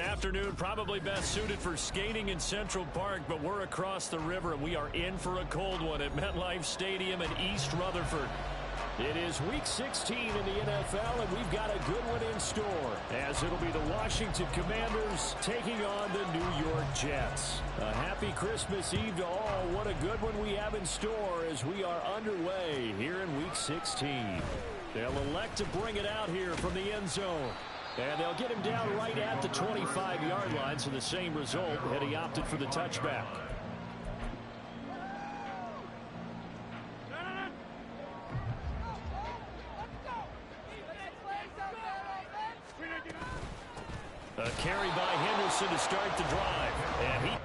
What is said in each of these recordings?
afternoon, probably best suited for skating in Central Park, but we're across the river, and we are in for a cold one at MetLife Stadium in East Rutherford. It is Week 16 in the NFL, and we've got a good one in store, as it'll be the Washington Commanders taking on the New York Jets. A happy Christmas Eve to all. What a good one we have in store as we are underway here in Week 16. They'll elect to bring it out here from the end zone. And they'll get him down right at the 25-yard line, so the same result had he opted for the touchback. A carry by Henderson to start the drive. And he...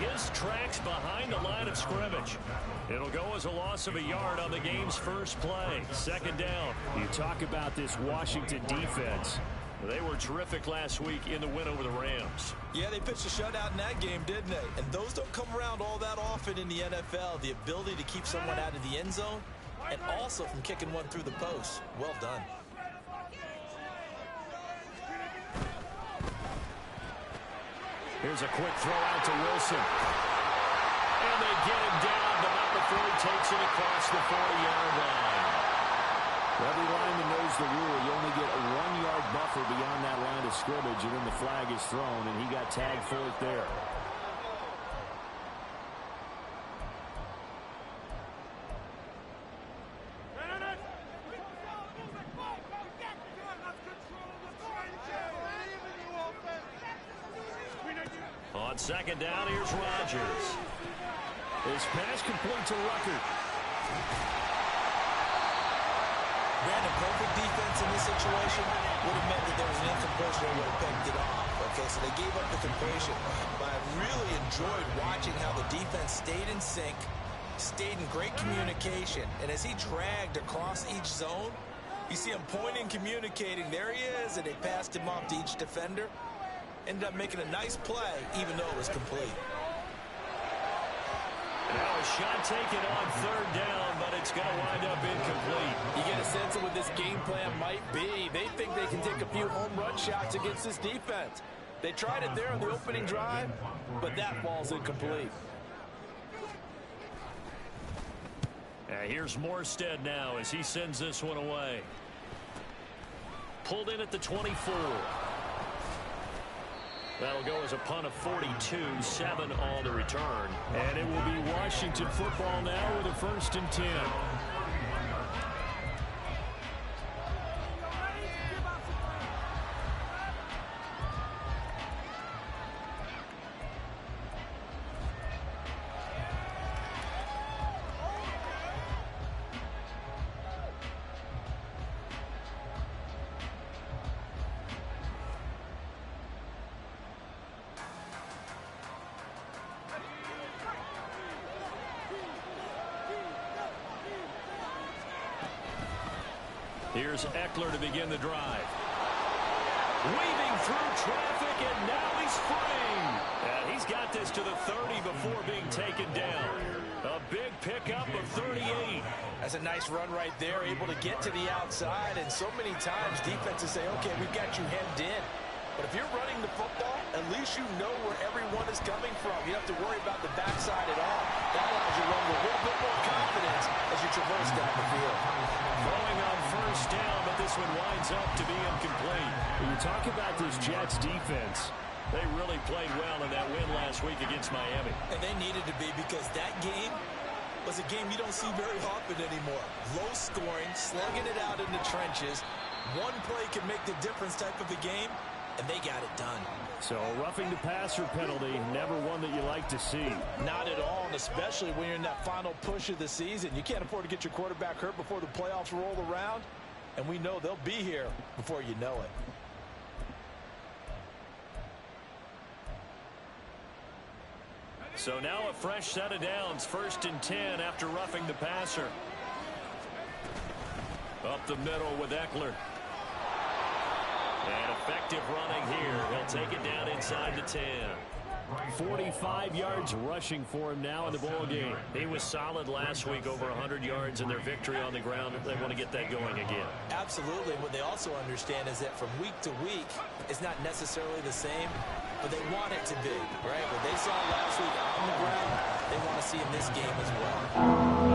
his tracks behind the line of scrimmage. It'll go as a loss of a yard on the game's first play. Second down. You talk about this Washington defense. They were terrific last week in the win over the Rams. Yeah, they pitched a shutout in that game, didn't they? And those don't come around all that often in the NFL. The ability to keep someone out of the end zone and also from kicking one through the post. Well done. Here's a quick throw out to Wilson. And they get him down, but not before he takes it across the 40-yard line. Every lineman knows the rule. You only get a 1-yard buffer beyond that line of scrimmage, and then the flag is thrown, and he got tagged for it there. On second down, here's Rodgers. His pass complete to Rucker. Brandon, perfect defense in this situation would have meant that there was an incompletion and would have picked it off. Okay, so they gave up the completion. But I really enjoyed watching how the defense stayed in sync, stayed in great communication. And as he dragged across each zone, you see him pointing, communicating. There he is, and they passed him off to each defender. Ended up making a nice play, even though it was complete. Now a shot taken on third down, but it's going to wind up incomplete. You get a sense of what this game plan might be. They think they can take a few home run shots against this defense. They tried it there on the opening drive, but that ball's incomplete. Here's Morstead now as he sends this one away. Pulled in at the 24. That'll go as a punt of 42, 7 on the return. And it will be Washington football now with a 1st and 10. Here's Eckler to begin the drive. Weaving through traffic, and now he's free. And he's got this to the 30 before being taken down. A big pickup of 38. That's a nice run right there, able to get to the outside. And so many times defenses say, okay, we've got you hemmed in. But if you're running the football, at least you know where everyone is coming from. You don't have to worry about the backside at all. That allows you to run with a little bit more confidence as you traverse down the field. Throwing on first down, but this one winds up to be incomplete. When you talk about this Jets defense, they really played well in that win last week against Miami. And they needed to be, because that game was a game you don't see very often anymore. Low scoring, slugging it out in the trenches. One play can make the difference type of a game, and they got it done. So roughing the passer penalty, never one that you like to see. Not at all, and especially when you're in that final push of the season. You can't afford to get your quarterback hurt before the playoffs roll around, and we know they'll be here before you know it. So now a fresh set of downs, 1st and 10 after roughing the passer. Up the middle with Eckler. And effective running here. He'll take it down inside the 10. 45 yards rushing for him now in the ball game. He was solid last week, over 100 yards in their victory on the ground. They want to get that going again. Absolutely. What they also understand is that from week to week, it's not necessarily the same, but they want it to be, right? What they saw last week on the ground, they want to see in this game as well.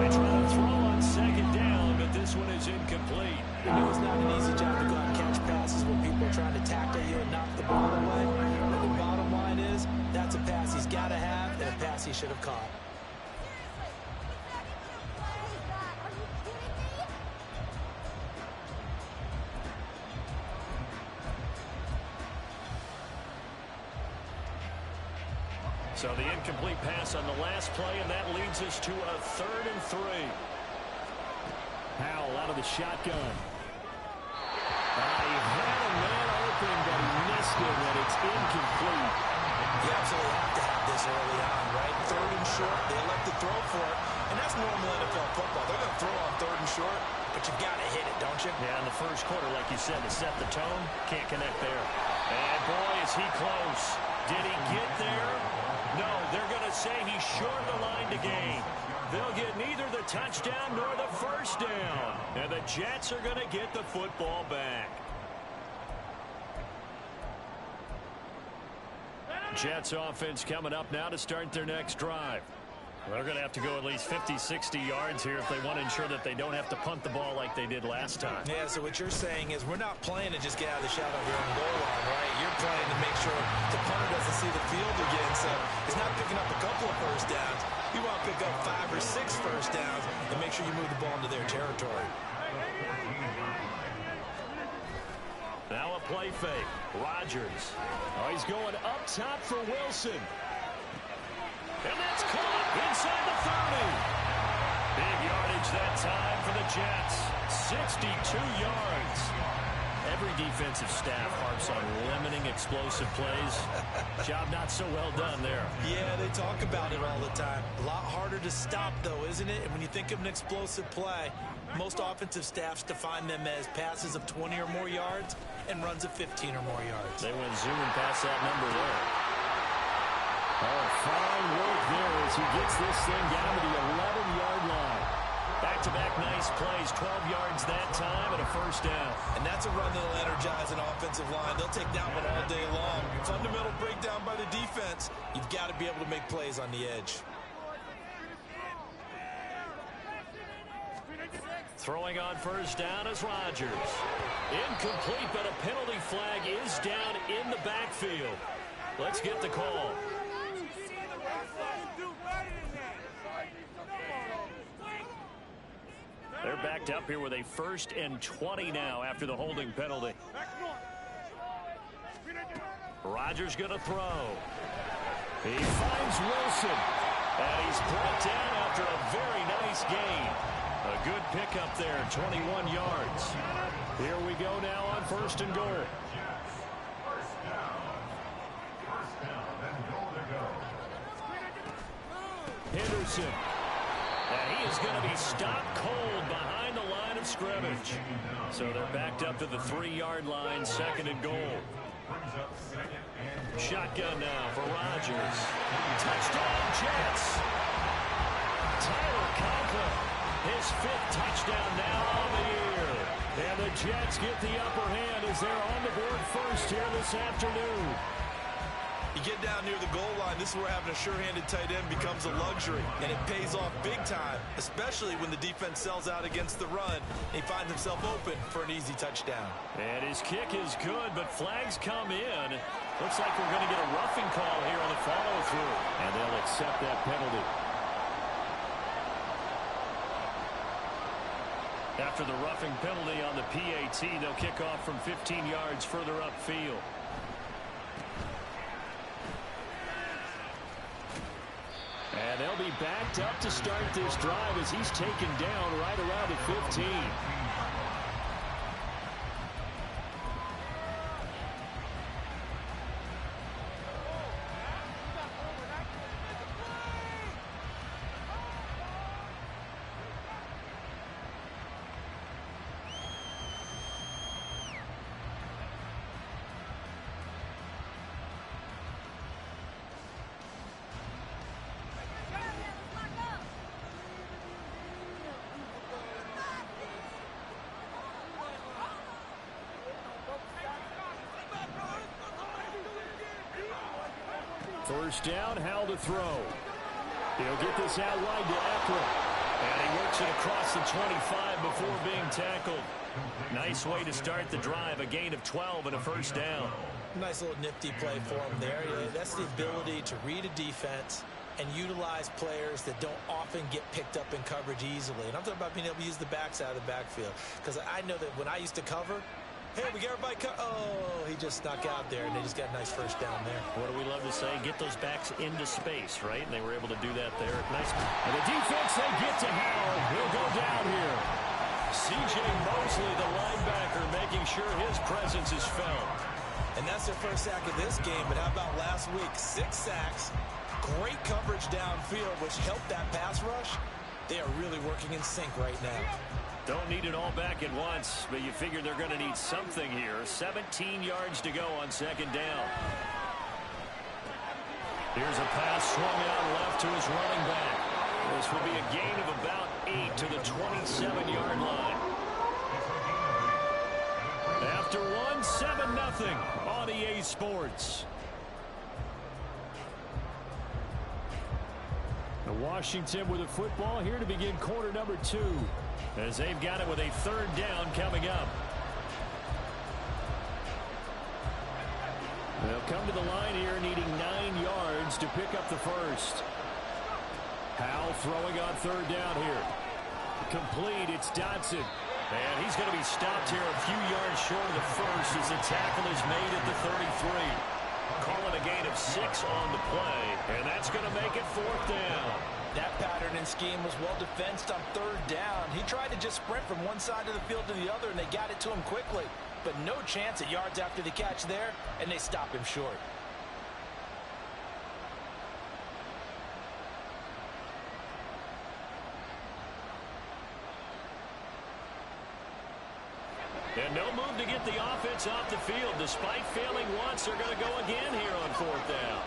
They try to throw on 2nd down, but this one is incomplete. You know it's not an easy job to go out and catch passes when people are trying to tackle you and knock the ball away. But the bottom line is, that's a pass he's got to have and a pass he should have caught. So the incomplete pass on the last play, and that leads us to a 3rd and 3. Howell out of the shotgun. He had a man open, but he missed it, and it's incomplete. You absolutely have to have this early on, right? 3rd and short, they elect to throw for it, and that's normal NFL football. They're going to throw on 3rd and short, but you've got to hit it, don't you? Yeah, in the first quarter, like you said, to set the tone, can't connect there. And boy, is he close. Did he get there? No, they're going to say he's short the line to gain. They'll get neither the touchdown nor the first down. And the Jets are going to get the football back. Jets offense coming up now to start their next drive. They're going to have to go at least 50, 60 yards here if they want to ensure that they don't have to punt the ball like they did last time. Yeah, so what you're saying is we're not playing to just get out of the shadow of your own goal line, right? You're playing to make sure the punter doesn't see the field again. So he's not picking up a couple of first downs. You want to pick up 5 or 6 first downs and make sure you move the ball into their territory. Now a play fake. Rodgers. Oh, he's going up top for Wilson. And that's caught inside the 30. Big yardage that time for the Jets. 62 yards. Every defensive staff harps on limiting explosive plays. Job not so well done there. Yeah, they talk about it all the time. A lot harder to stop, though, isn't it? And when you think of an explosive play, most offensive staffs define them as passes of 20 or more yards and runs of 15 or more yards. They went zooming past that number there. Oh, fine work there as he gets this thing down to the 11-yard line. Back-to-back nice plays, 12 yards that time and a first down. And that's a run that'll energize an offensive line. They'll take that one all day long. Fundamental breakdown by the defense. You've got to be able to make plays on the edge. Throwing on first down is Rodgers. Incomplete, but a penalty flag is down in the backfield. Let's get the call. They're backed up here with a 1st and 20 now after the holding penalty. Rodgers going to throw. He finds Wilson. And he's brought down after a very nice gain. A good pickup there, 21 yards. Here we go now on 1st and goal. Henderson. And he is going to be stopped cold behind the line of scrimmage. So they're backed up to the 3-yard line, 2nd and goal. Shotgun now for Rodgers. Touchdown, Jets. Tyler Conklin, his 5th touchdown now on the year. And the Jets get the upper hand as they're on the board first here this afternoon. You get down near the goal line, this is where having a sure-handed tight end becomes a luxury, and it pays off big time, especially when the defense sells out against the run. He finds himself open for an easy touchdown. And his kick is good, but flags come in. Looks like we're going to get a roughing call here on the follow-through, and they'll accept that penalty. After the roughing penalty on the PAT, they'll kick off from 15 yards further upfield. And they'll be backed up to start this drive as he's taken down right around the 15. First down, Howell to throw. He'll get this out wide to Eckler. And he works it across the 25 before being tackled. Nice way to start the drive, a gain of 12 and a first down. Nice little nifty play for him there. That's the ability to read a defense and utilize players that don't often get picked up in coverage easily. And I'm talking about being able to use the backs out of the backfield. Because I know that when I used to cover, hey, we got everybody oh, he just snuck out there, and they just got a nice first down there. What do we love to say? Get those backs into space, right? And they were able to do that there. Nice. And the defense, they get to Howell. He'll go down here. C.J. Mosley, the linebacker, making sure his presence is felt. And that's their first sack of this game, but how about last week? 6 sacks, great coverage downfield, which helped that pass rush. They are really working in sync right now. Don't need it all back at once, but you figure they're going to need something here. 17 yards to go on second down. Here's a pass swung out left to his running back. This will be a gain of about 8 to the 27-yard line. After one, 7-0 on EA Sports. Washington with a football here to begin quarter number 2. As they've got it with a third down coming up. They'll come to the line here needing 9 yards to pick up the first. Howell throwing on third down here. Complete, it's Dotson. And he's going to be stopped here a few yards short of the first as the tackle is made at the 33. Calling a gain of 6 on the play, and that's going to make it fourth down. That pattern and scheme was well defensed on third down. He tried to just sprint from one side of the field to the other, and they got it to him quickly. But no chance at yards after the catch there, and they stop him short. And no move to get the offense off the field. Despite failing once, they're going to go again here on fourth down.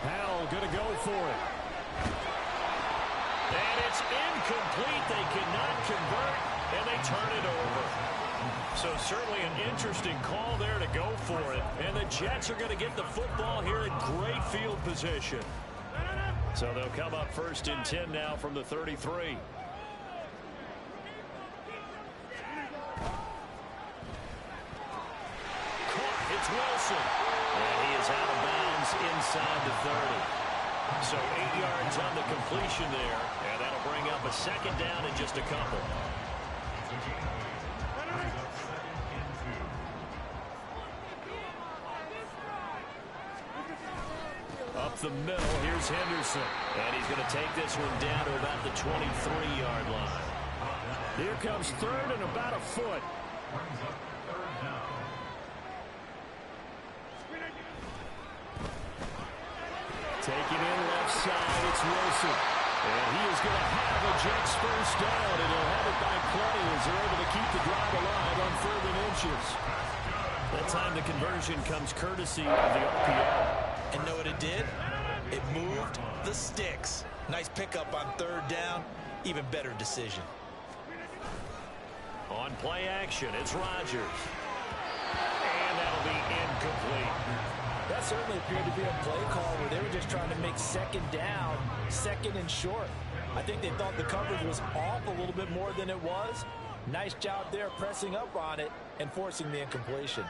Howell going to go for it. And it's incomplete. They cannot convert, and they turn it over. So certainly an interesting call there to go for it. And the Jets are going to get the football here in great field position. So they'll come up first and 10 now from the 33. It's Wilson. And he is out of bounds inside the 30. So 8 yards on the completion there. And that'll bring up a second down in just a couple. Up the middle, here's Henderson. And he's going to take this one down to about the 23-yard line. Here comes third and about a foot. Taking in left side, it's Wilson. And he is going to have a Jets first down, and he'll have it by plenty as they're able to keep the drive alive on 3rd and inches. That time the conversion comes courtesy of the RPO. And know what it did? It moved the sticks. Nice pickup on third down. even better decision. On play action, it's Rodgers. And that'll be incomplete. That certainly appeared to be a play call where they were just trying to make second down, second and short. I think they thought the coverage was off a little bit more than it was. Nice job there pressing up on it and forcing the incompletion.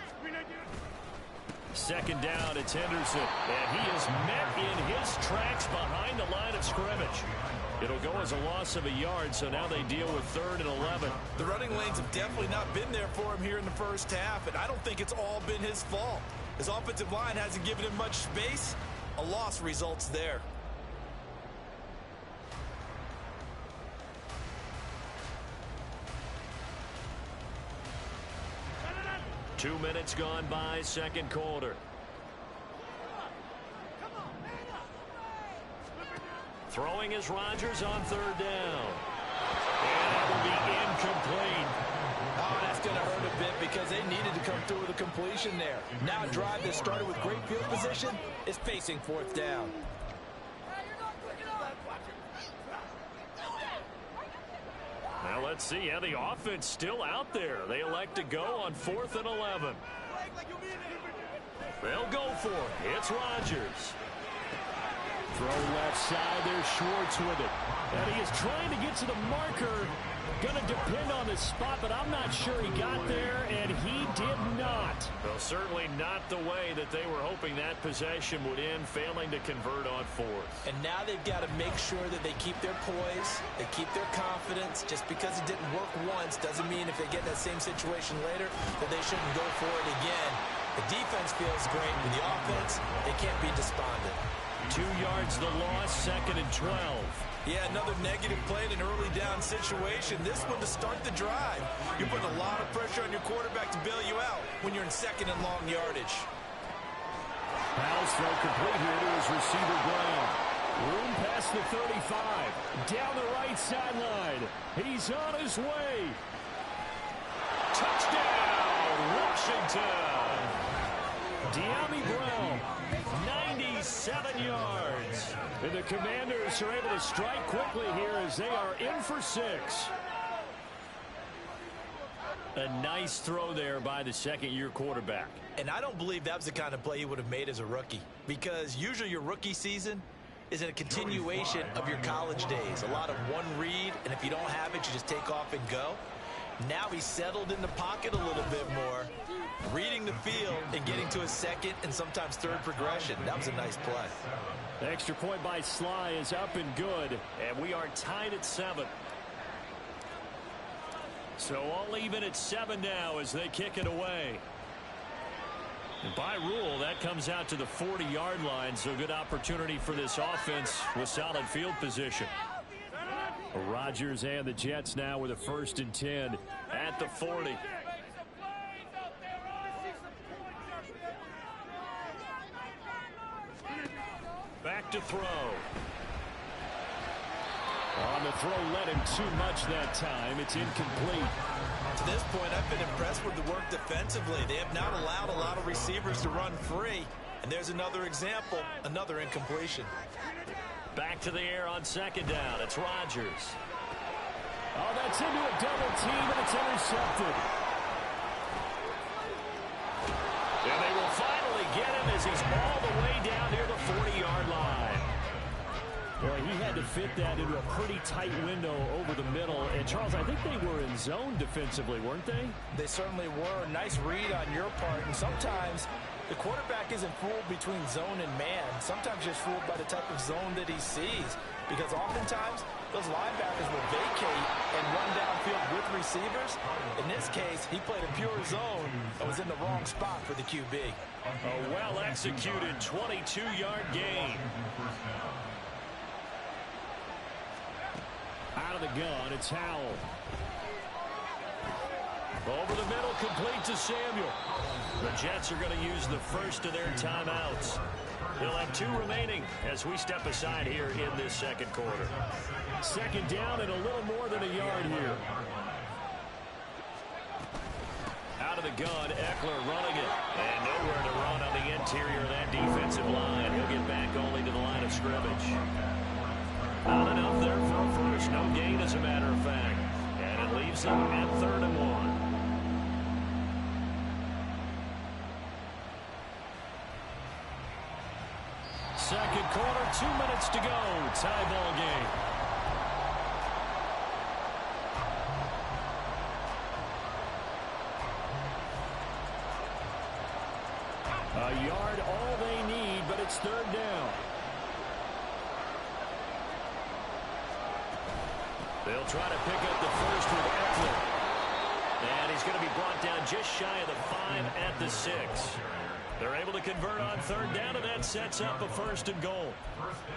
Second down, it's Henderson. And he is met in his tracks behind the line of scrimmage. It'll go as a loss of a yard, so now they deal with 3rd and 11. The running lanes have definitely not been there for him here in the first half, and I don't think it's all been his fault. His offensive line hasn't given him much space. A loss results there. Two minutes gone by, second quarter. Throwing is Rodgers on 3rd down. And that will be incomplete. Oh, that's going to hurt a bit because they needed to come through with a completion there. Now a drive that started with great field position is facing 4th down. Now let's see how the offense still out there. They elect to go on 4th and 11. They'll go for it. It's Rodgers. Throw left side. There's Schwartz with it. And he is trying to get to the marker. Going to depend on the spot, but I'm not sure he got there, and he did not. Well, certainly not the way that they were hoping that possession would end, failing to convert on 4th. And now they've got to make sure that they keep their poise, they keep their confidence. Just because it didn't work once doesn't mean if they get in that same situation later that they shouldn't go for it again. The defense feels great. With the offense, they can't be despondent. 2 yards the loss, 2nd and 12. Yeah, another negative play in an early down situation. This one to start the drive. You're putting a lot of pressure on your quarterback to bail you out when you're in 2nd and long yardage. Powell's throw complete here to his receiver, Brown. Room past the 35. Down the right sideline. He's on his way. Touchdown, Washington. De'Ami Brown, 97 yards. And the Commanders are able to strike quickly here as they are in for 6. A nice throw there by the second-year quarterback. And I don't believe that was the kind of play he would have made as a rookie, because usually your rookie season is a continuation of your college days. A lot of one read, and if you don't have it, you just take off and go. Now he's settled in the pocket a little bit more, reading the field and getting to his 2nd and sometimes 3rd progression. That was a nice play. The extra point by Sly is up and good, and we are tied at 7. So all even at 7 now as they kick it away. And by rule, that comes out to the 40-yard line, so good opportunity for this offense with solid field position. Rodgers and the Jets now with a 1st and 10 at the 40. Back to throw. On the throw, led him too much that time. It's incomplete. To this point, I've been impressed with the work defensively. They have not allowed a lot of receivers to run free. And there's another example, another incompletion. Back to the air on 2nd down. It's Rodgers. Oh, that's into a double team, and it's intercepted. And they will finally get him as he's all the way down near the 40-yard line. Well, he had to fit that into a pretty tight window over the middle. And, Charles, I think they were in zone defensively, weren't they? They certainly were. Nice read on your part. And sometimes the quarterback isn't fooled between zone and man. Sometimes just fooled by the type of zone that he sees. Because oftentimes those linebackers will vacate and run downfield with receivers. In this case, he played a pure zone and was in the wrong spot for the QB. A well-executed 22-yard gain. Out of the gun, it's Howell. Over the middle, complete to Samuel. The Jets are going to use the first of their timeouts. They'll have 2 remaining as we step aside here in this second quarter. 2nd down and a little more than a yard here. Out of the gun, Eckler running it. And nowhere to run on the interior of that defensive line. He'll get back only to the line of scrimmage. Not enough there for a first. No gain, as a matter of fact. And it leaves them at 3rd and 1. Second quarter, 2 minutes to go. Tie ball game. A yard, all they need, but it's 3rd down. They'll try to pick up the first with Eckler. And he's going to be brought down just shy of the 5 at the 6. They're able to convert on 3rd down, and that sets up a 1st and goal.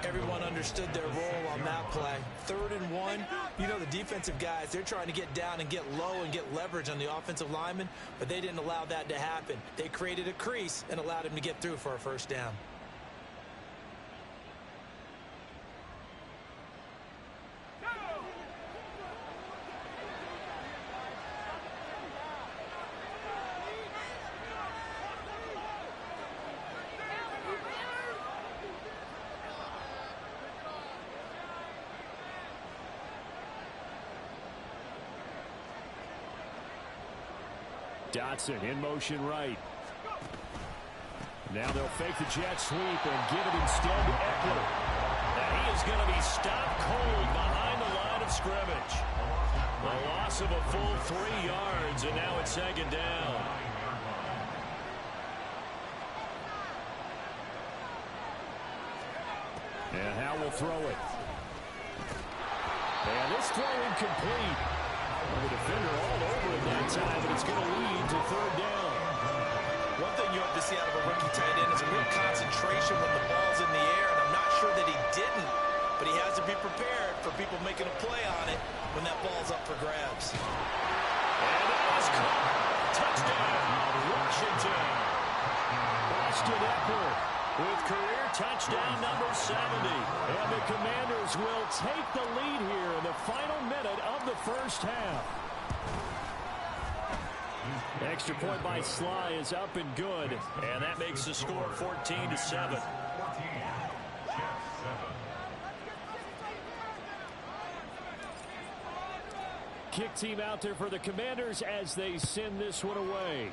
Everyone understood their role on that play. 3rd and 1, you know the defensive guys, they're trying to get down and get low and get leverage on the offensive lineman, but they didn't allow that to happen. They created a crease and allowed him to get through for a 1st down. Dotson in motion right. Now they'll fake the jet sweep and give it instead to Eckler. And he is going to be stopped cold behind the line of scrimmage. A loss of a full 3 yards, and now it's 2nd down. And Howe will throw it. And this throw incomplete. The defender all over it that time, but it's going to lead to 3rd down. One thing you have to see out of a rookie tight end is a real concentration when the ball's in the air, and I'm not sure that he didn't, but he has to be prepared for people making a play on it when that ball's up for grabs. And it was caught. Touchdown, Washington. Austin Eckler with career touchdown number 70. And the Commanders will take the lead here in the final minute of the 1st half. Extra point by Sly is up and good. And that makes the score 14-7. Kick team out there for the Commanders as they send this one away.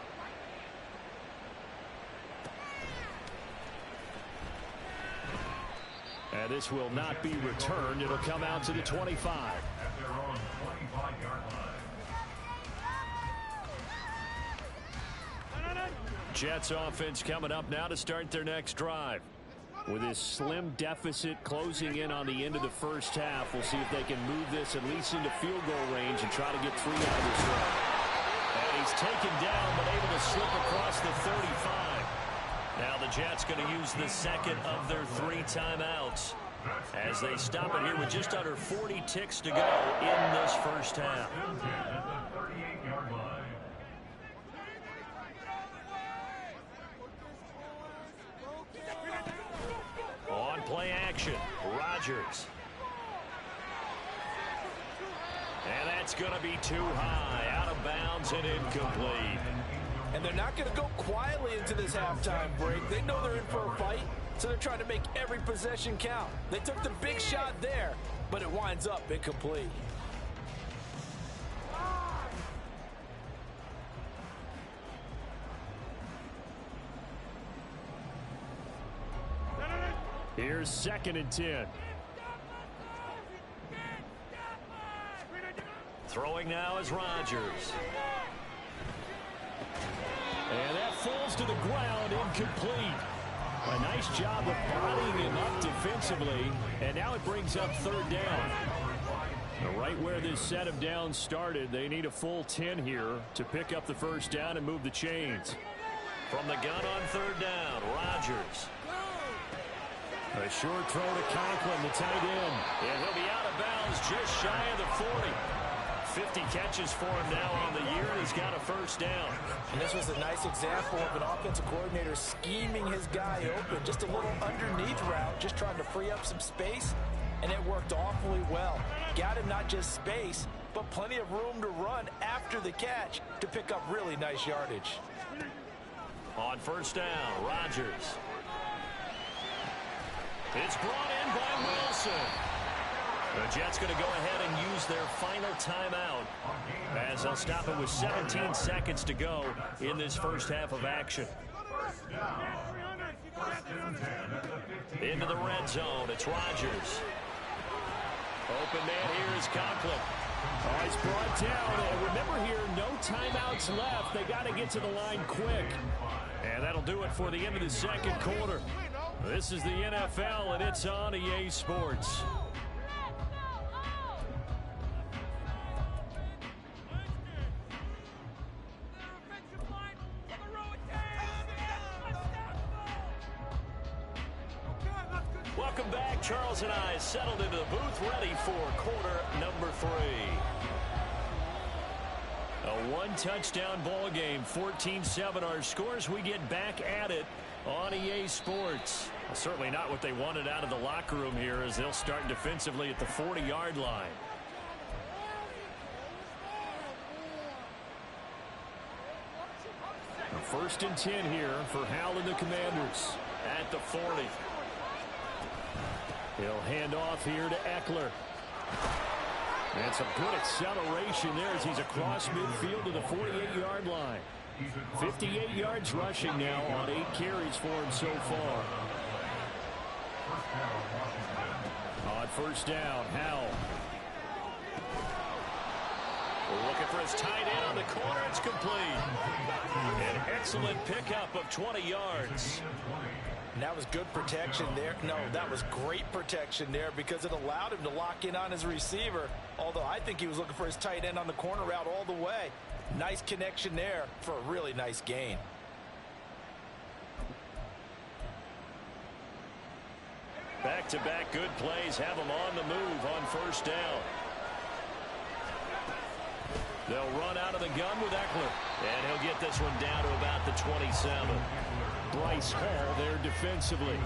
And this will not be returned. It'll come out to the 25. Jets offense coming up now to start their next drive. With this slim deficit closing in on the end of the 1st half, we'll see if they can move this at least into field goal range and try to get 3 out of this drive. And he's taken down but able to slip across the 35. Now the Jets going to use the 2nd of their 3 timeouts as they stop it here with just under 40 ticks to go in this 1st half. On play action, Rodgers. And that's going to be too high, out of bounds and incomplete. And they're not going to go quietly into this halftime break. They know they're in for a fight, so they're trying to make every possession count. They took the big shot there, but it winds up incomplete. Here's 2nd and 10. Throwing now is Rodgers. And that falls to the ground, incomplete. A nice job of bodying him up defensively. And now it brings up 3rd down. Right where this set of downs started, they need a full 10 here to pick up the 1st down and move the chains. From the gun on 3rd down, Rodgers. A short throw to Conklin, the tight end. And he'll be out of bounds just shy of the 40. 50 catches for him now on the year, and he's got a 1st down. And this was a nice example of an offensive coordinator scheming his guy open. Just a little underneath route, just trying to free up some space, and it worked awfully well. Got him not just space, but plenty of room to run after the catch to pick up really nice yardage. On 1st down, Rodgers. It's brought in by Wilson. The Jets going to go ahead and use their final timeout as they'll stop it with 17 seconds to go in this first half of action. Into the red zone. It's Rodgers. Open man here is Conklin. Oh, he's brought down. And remember here, no timeouts left. They got to get to the line quick. And that'll do it for the end of the second quarter. This is the NFL, and it's on EA Sports. Welcome back. Charles and I settled into the booth, ready for quarter number 3. A one-touchdown ball game, 14-7 our scores. We get back at it on EA Sports. Well, certainly not what they wanted out of the locker room here as they'll start defensively at the 40-yard line. First and 10 here for Howell and the Commanders at the 40. He'll hand off here to Eckler. And some good acceleration there as he's across midfield to the 48-yard line. 58 yards rushing now on 8 carries for him so far. On first down, Howell. Looking for his tight end on the corner. It's complete. An excellent pickup of 20 yards. And that was good protection there. No, that was great protection there because it allowed him to lock in on his receiver. Although I think he was looking for his tight end on the corner route all the way. Nice connection there for a really nice gain. Back-to-back good plays have him on the move on first down. They'll run out of the gun with Eckler. And he'll get this one down to about the 27. Bryce Hall there defensively.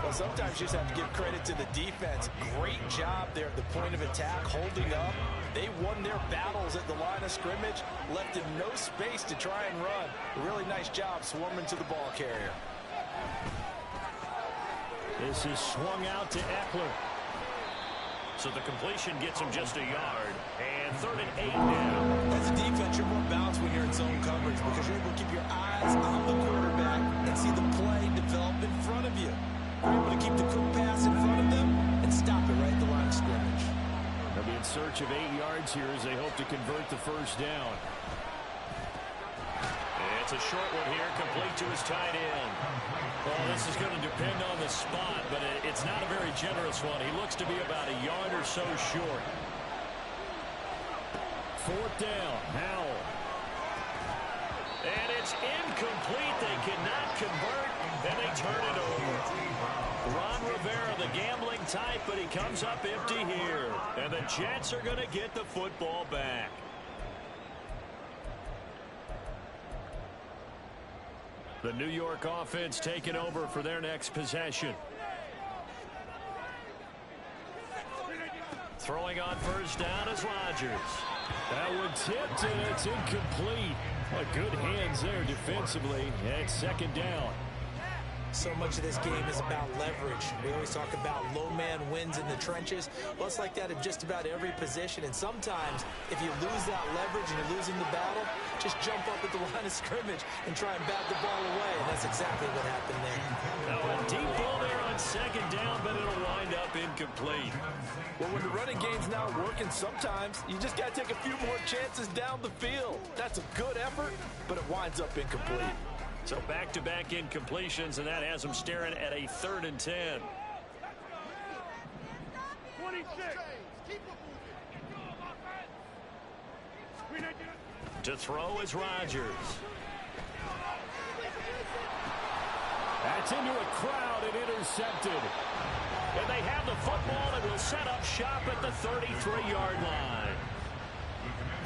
Well, sometimes you just have to give credit to the defense. Great job there at the point of attack, holding up. They won their battles at the line of scrimmage, left him no space to try and run. Really nice job swarming to the ball carrier. This is swung out to Eckler. So the completion gets him just a yard. And 3rd and 8 now. As a defense, you're more balanced when you're in zone coverage because you're able to keep your eyes on the quarterback and see the play develop in front of you. You're able to keep the quick pass in front of them and stop it right at the line of scrimmage. They'll be in search of 8 yards here as they hope to convert the first down. It's a short one here, complete to his tight end. Well, this is going to depend on the spot, but it's not a very generous one. He looks to be about a yard or so short. 4th down, Howell. And it's incomplete. They cannot convert, and they turn it over. Ron Rivera, the gambling type, but he comes up empty here. And the Jets are going to get the football back. The New York offense taking over for their next possession. Throwing on first down is Rodgers. That one tipped, and it's incomplete. Well, good hands there defensively. And 2nd down. So much of this game is about leverage. We always talk about low man wins in the trenches. Well, it's like that in just about every position. And sometimes, if you lose that leverage and you're losing the battle, just jump up at the line of scrimmage and try and bat the ball away. And that's exactly what happened there. Now a deep ball there on 2nd down, but it'll wind up incomplete. Well, when the running game's not working, sometimes you just got to take a few more chances down the field. That's a good effort, but it winds up incomplete. So back-to-back incompletions, and that has them staring at a 3rd and 10. 26. To throw is Rodgers. That's into a crowd and intercepted. And they have the football and will set up shop at the 33-yard line.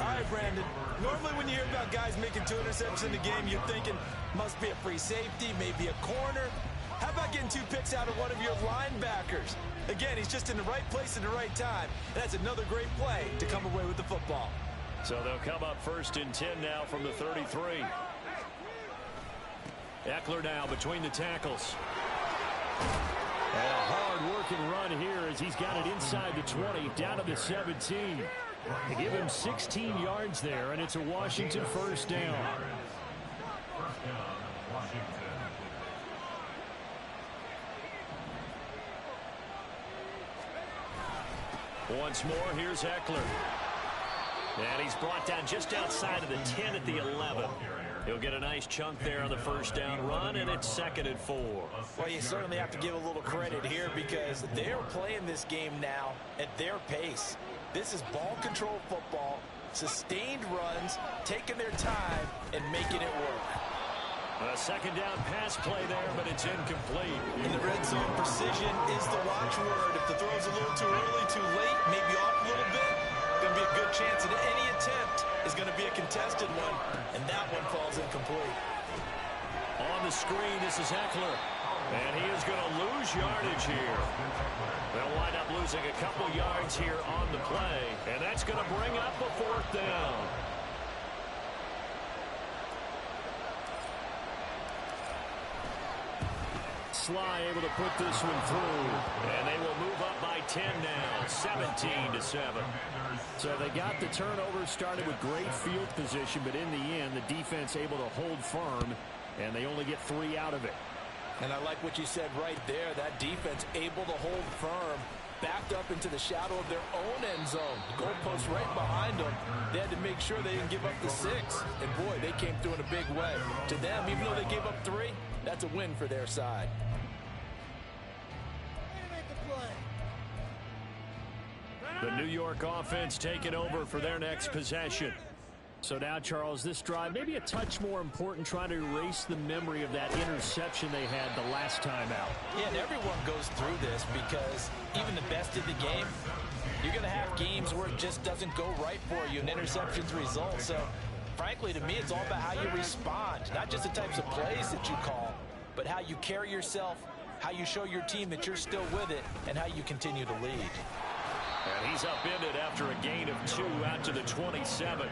All right, Brandon. Normally when you hear about guys making 2 interceptions in the game, you're thinking must be a free safety, maybe a corner. How about getting 2 picks out of one of your linebackers? Again, he's just in the right place at the right time. And that's another great play to come away with the football. So they'll come up 1st and 10 now from the 33. Eckler now between the tackles. And a hard-working run here as he's got it inside the 20, down to the 17. They give him 16 yards there, and it's a Washington first down. Once more, here's Eckler. And he's brought down just outside of the 10 at the 11. He'll get a nice chunk there on the first down run, and it's 2nd and 4. Well, you certainly have to give a little credit here because they're playing this game now at their pace. This is ball control football, sustained runs, taking their time, and making it work. A second down pass play there, but it's incomplete. In the red zone, precision is the watchword. If the throw's a little too early, too late, maybe off a little bit, going to be a good chance that any attempt is going to be a contested one, and that one falls incomplete. On the screen, this is Eckler, and he is going to lose yardage here. They'll wind up losing a couple yards here on the play, and that's going to bring up a 4th down. Sly able to put this one through, and they will move up by 10 now, 17-7. So they got the turnover started with great field position, but in the end, the defense able to hold firm, and they only get 3 out of it. And I like what you said right there. That defense able to hold firm, backed up into the shadow of their own end zone. The goalpost right behind them. They had to make sure they didn't give up the 6. And boy, they came through in a big way. To them, even though they gave up 3, that's a win for their side. The New York offense taking over for their next possession. So now, Charles, this drive maybe a touch more important, trying to erase the memory of that interception they had the last time out. Yeah, and everyone goes through this because even the best of the game, you're going to have games where it just doesn't go right for you and interceptions result. So, frankly, to me, it's all about how you respond, not just the types of plays that you call, but how you carry yourself, how you show your team that you're still with it, and how you continue to lead. And he's upended after a gain of 2 out to the 27.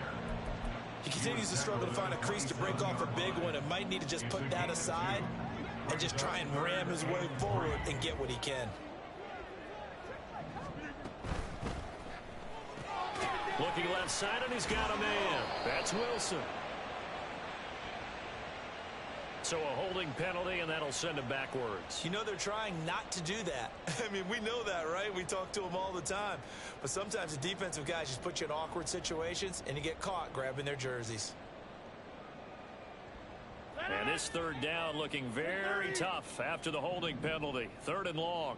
He continues to struggle to find a crease to break off a big one and might need to just put that aside and just try and ram his way forward and get what he can. Looking left side, and he's got a man. That's Wilson. So a holding penalty, and that'll send him backwards. You know they're trying not to do that. I mean, we know that, right? We talk to them all the time. But sometimes the defensive guys just put you in awkward situations, and you get caught grabbing their jerseys. And this 3rd down looking very tough after the holding penalty. 3rd and long.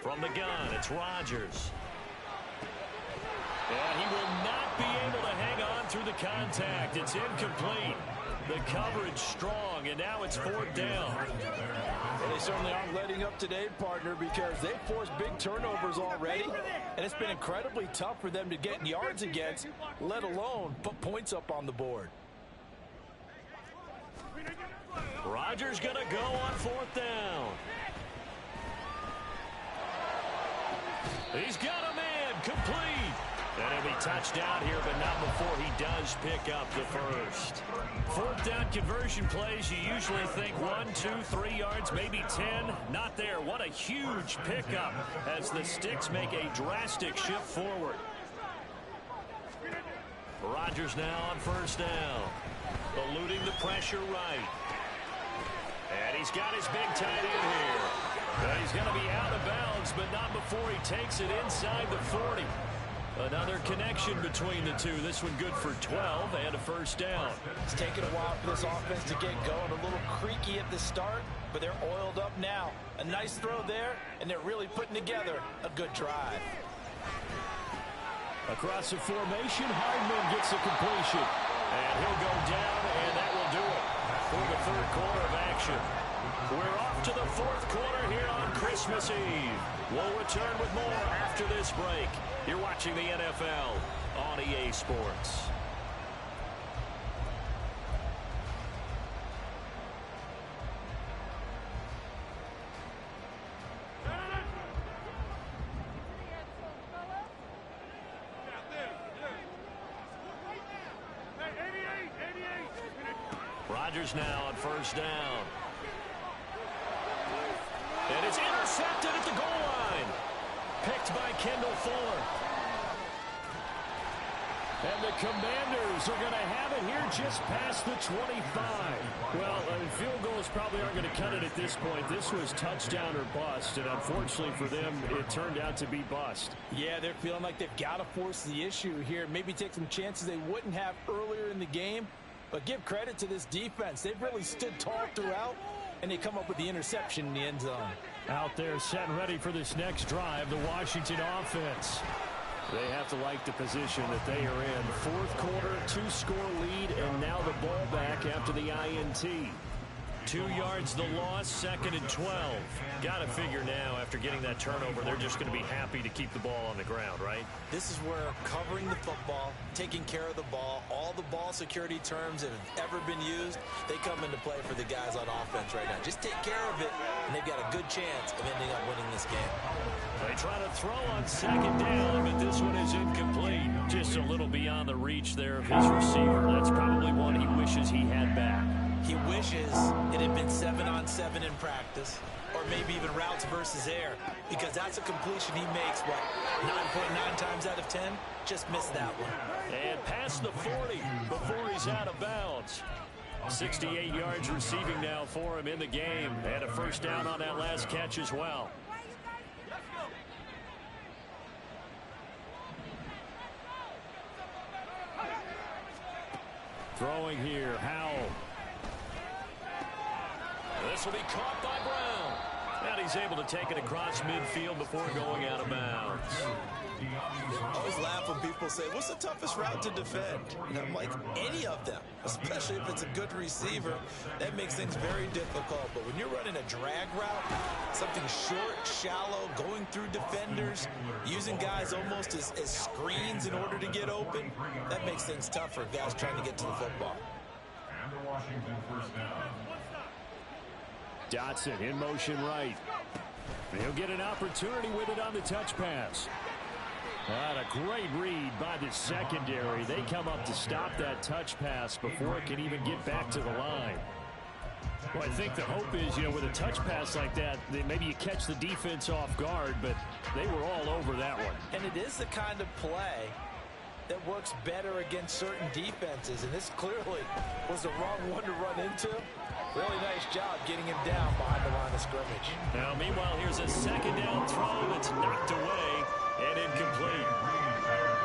From the gun, it's Rodgers. And he will not be able to hang on through the contact. It's incomplete. The coverage strong, and now it's 4th down. Well, they certainly aren't letting up today, partner, because they've forced big turnovers already, and it's been incredibly tough for them to get yards against, let alone put points up on the board. Rodgers going to go on 4th down. He's got a man, complete. And he'll be touched down here, but not before he does pick up the first. 4th down conversion plays, you usually think 1, 2, 3 yards, maybe 10. Not there. What a huge pickup as the Sticks make a drastic shift forward. Rodgers now on 1st down. Eluding the pressure right. And he's got his big tight end here. He's going to be out of bounds, but not before he takes it inside the 40. Another connection between the two. This one good for 12 and a 1st down. It's taken a while for this offense to get going. A little creaky at the start, but they're oiled up now. A nice throw there, and they're really putting together a good drive. Across the formation, Hardman gets a completion. And he'll go down, and that will do it for the 3rd quarter of action. We're off to the 4th quarter here on Christmas Eve. We'll return with more after this break. You're watching the NFL on EA Sports. Commanders now on first down. And it's intercepted at the goal line. Picked by Kendall Fuller. And the Commanders are going to have it here just past the 25. Well, field goals probably aren't going to cut it at this point. This was touchdown or bust, and unfortunately for them, it turned out to be bust. Yeah, they're feeling like they've got to force the issue here. Maybe take some chances they wouldn't have earlier in the game. But give credit to this defense. They've really stood tall throughout, and they come up with the interception in the end zone. Out there set and ready for this next drive, the Washington offense. They have to like the position that they are in. Fourth quarter, 2-score lead, and now the ball back after the INT. 2 yards the loss, 2nd and 12. Got to figure now, after getting that turnover, they're just going to be happy to keep the ball on the ground, right? This is where covering the football, taking care of the ball, all the ball security terms that have ever been used, they come into play for the guys on offense right now. Just take care of it, and they've got a good chance of ending up winning this game. They try to throw on 2nd down, but this one is incomplete. Just a little beyond the reach there of his receiver. That's probably one he wishes he had back. He wishes it had been 7-on-7 in practice, or maybe even routes versus air, because that's a completion he makes, 9.9 times out of 10? Just missed that one. And past the 40 before he's out of bounds. 68 yards receiving now for him in the game, and a first down on that last catch as well. Throwing here, Howell. This will be caught by Brown. And he's able to take it across midfield before going out of bounds. I always laugh when people say, what's the toughest route to defend? And I'm like, any of them, especially if it's a good receiver. That makes things very difficult. But when you're running a drag route, something short, shallow, going through defenders, using guys almost as screens in order to get open, that makes things tough for guys trying to get to the football. And the Washington first down. Dotson in motion right. He'll get an opportunity with it on the touch pass. And a great read by the secondary. They come up to stop that touch pass before it can even get back to the line. Well, I think the hope is, with a touch pass like that, maybe you catch the defense off guard, but they were all over that one. And it is the kind of play that works better against certain defenses, and this clearly was the wrong one to run into. Really nice job getting him down behind the line of scrimmage. Now, meanwhile, here's a 2nd down throw that's knocked away and incomplete.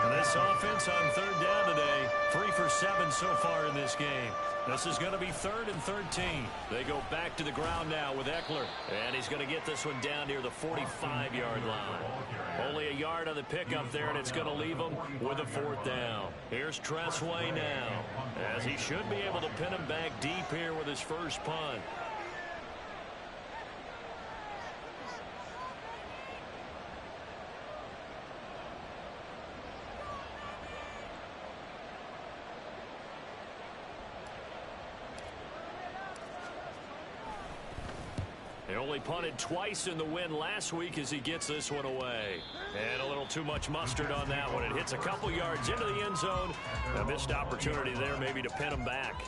And this offense on 3rd down today, 3 for 7 so far in this game. This is going to be 3rd and 13. They go back to the ground now with Eckler. And he's going to get this one down near the 45-yard line. Only a yard on the pickup there, and it's going to leave him with a 4th down. Here's Tressway now, as he should be able to pin him back deep here with his first punt. He only punted twice in the win last week as he gets this one away. And a little too much mustard on that one. It hits a couple yards into the end zone. A missed opportunity there maybe to pin him back.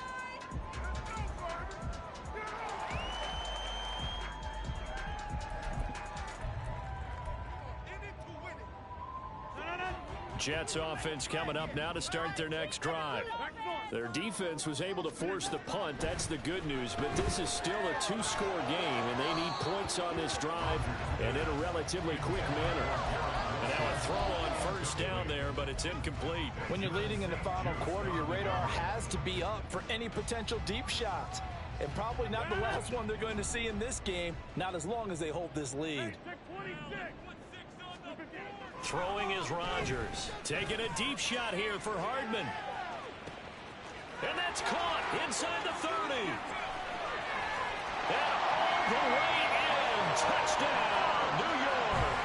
Jets offense coming up now to start their next drive. Their defense was able to force the punt. That's the good news. But this is still a 2-score game, and they need points on this drive and in a relatively quick manner. And now a throw on 1st down there, but it's incomplete. When you're leading in the final quarter, your radar has to be up for any potential deep shots. And probably not the last one they're going to see in this game, not as long as they hold this lead. Throwing is Rodgers. Taking a deep shot here for Hardman. And that's caught inside the 30. And all the way in. Touchdown, New York.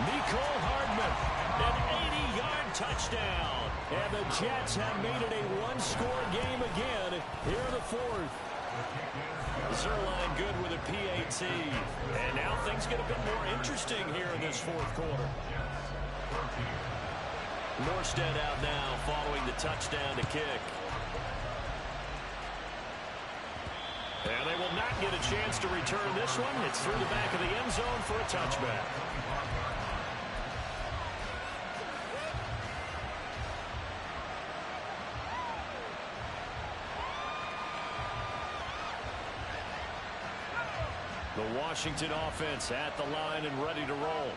Nicole Hardman, an 80-yard touchdown. And the Jets have made it a 1-score game again here in the 4th. Zerline good with a PAT. And now things get a bit more interesting here in this 4th quarter. Morstead out now following the touchdown to kick. And they will not get a chance to return this one. It's through the back of the end zone for a touchback. The Washington offense at the line and ready to roll.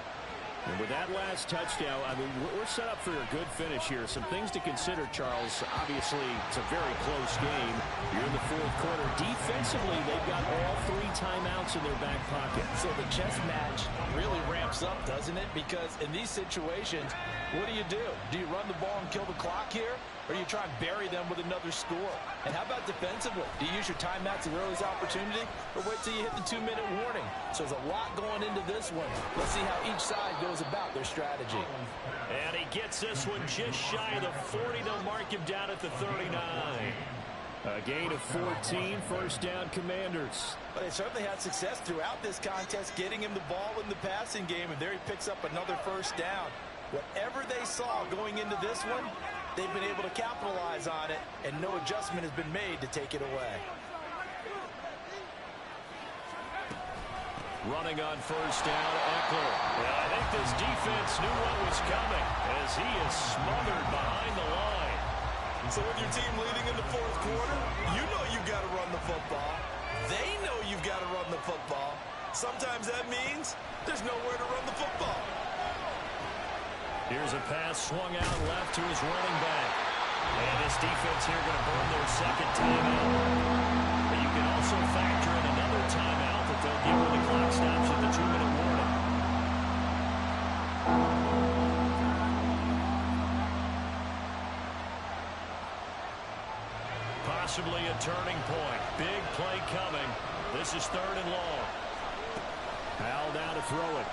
And with that last touchdown, I mean, we're set up for a good finish here. Some things to consider, Charles. Obviously, it's a very close game. You're in the fourth quarter. Defensively, they've got all 3 timeouts in their back pocket. So the chess match really ramps up, doesn't it? Because in these situations, what do? Do you run the ball and kill the clock here? Or do you try and bury them with another score? And how about defensively? Do you use your timeouts at earliest opportunity? Or wait till you hit the 2-minute warning? So there's a lot going into this one. Let's see how each side goes about their strategy. And he gets this one just shy of the 40. They'll mark him down at the 39. A gain of 14, first down Commanders. But they certainly had success throughout this contest, getting him the ball in the passing game, and there he picks up another first down. Whatever they saw going into this one, they've been able to capitalize on it, and no adjustment has been made to take it away. Running on first down, Eckler. Yeah, I think this defense knew what was coming as he is smothered behind the line. So with your team leading in the fourth quarter, you know you've got to run the football. They know you've got to run the football. Sometimes that means there's nowhere to run the football. Here's a pass swung out left to his running back. And this defense here going to burn their second timeout. But you can also factor in another timeout that they'll give when the clock stops at the 2-minute warning. Possibly a turning point. Big play coming. This is 3rd and long. Hal down to throw it.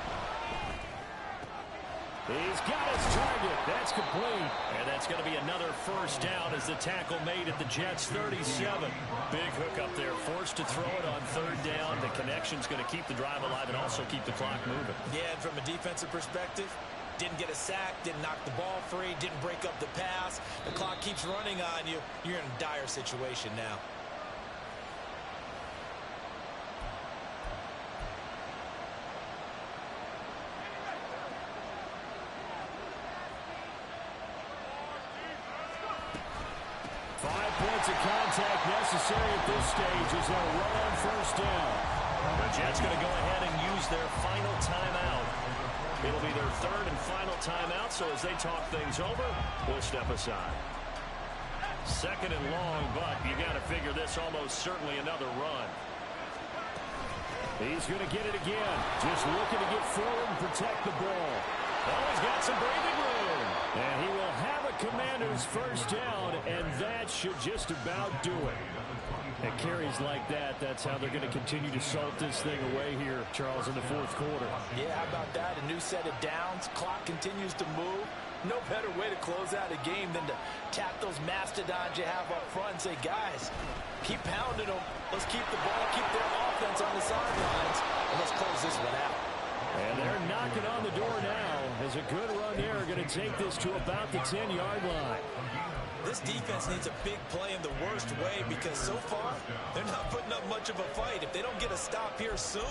He's got his target. That's complete. And that's going to be another first down as the tackle made at the Jets' 37. Big hook up there. Forced to throw it on 3rd down. The connection's going to keep the drive alive and also keep the clock moving. Yeah, and from a defensive perspective, didn't get a sack, didn't knock the ball free, didn't break up the pass. The clock keeps running on you. You're in a dire situation now. Of contact necessary at this stage as they'll run on first down. The Jets going to go ahead and use their final timeout. It'll be their 3rd and final timeout, so as they talk things over, we'll step aside. 2nd and long, but you got to figure this almost certainly another run. He's going to get it again. Just looking to get forward and protect the ball. Oh, he's got some breathing room. And he will have a Commanders first down, and that should just about do it. And carries like that, that's how they're going to continue to salt this thing away here, Charles, in the fourth quarter. Yeah, how about that? A new set of downs. Clock continues to move. No better way to close out a game than to tap those mastodons you have up front and say, guys, keep pounding them. Let's keep the ball, keep their offense on the sidelines, and let's close this one out. And they're knocking on the door now as a good run there are going to take this to about the 10-yard line. This defense needs a big play in the worst way because so far they're not putting up much of a fight. If they don't get a stop here soon,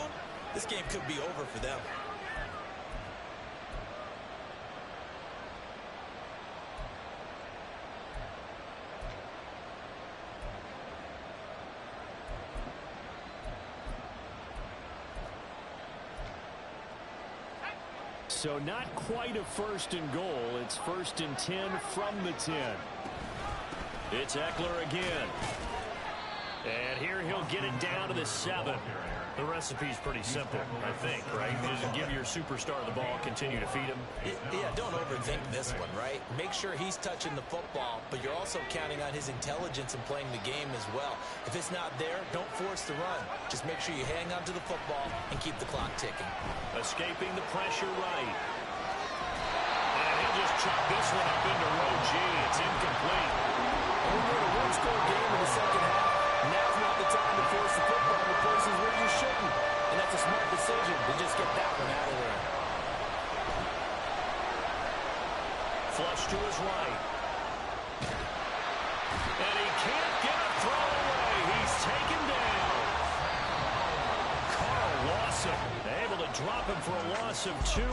this game could be over for them. So not quite a 1st and goal. It's 1st and 10 from the 10. It's Eckler again. And here he'll get it down to the 7. The recipe's pretty simple, I think, right? You just give your superstar the ball, continue to feed him. Yeah, don't overthink this one, right? Make sure he's touching the football, but you're also counting on his intelligence in playing the game as well. If it's not there, don't force the run. Just make sure you hang on to the football and keep the clock ticking. Escaping the pressure right. And he'll just chop this one up into row G. It's incomplete. And we were a one-score game in the second half. Now's not the time to force the football in the places where you shouldn't. And that's a smart decision to just get that one out of there. Flush to his right. And he can't get a throw away. He's taken down. awesome. Able to drop him for a loss of 2.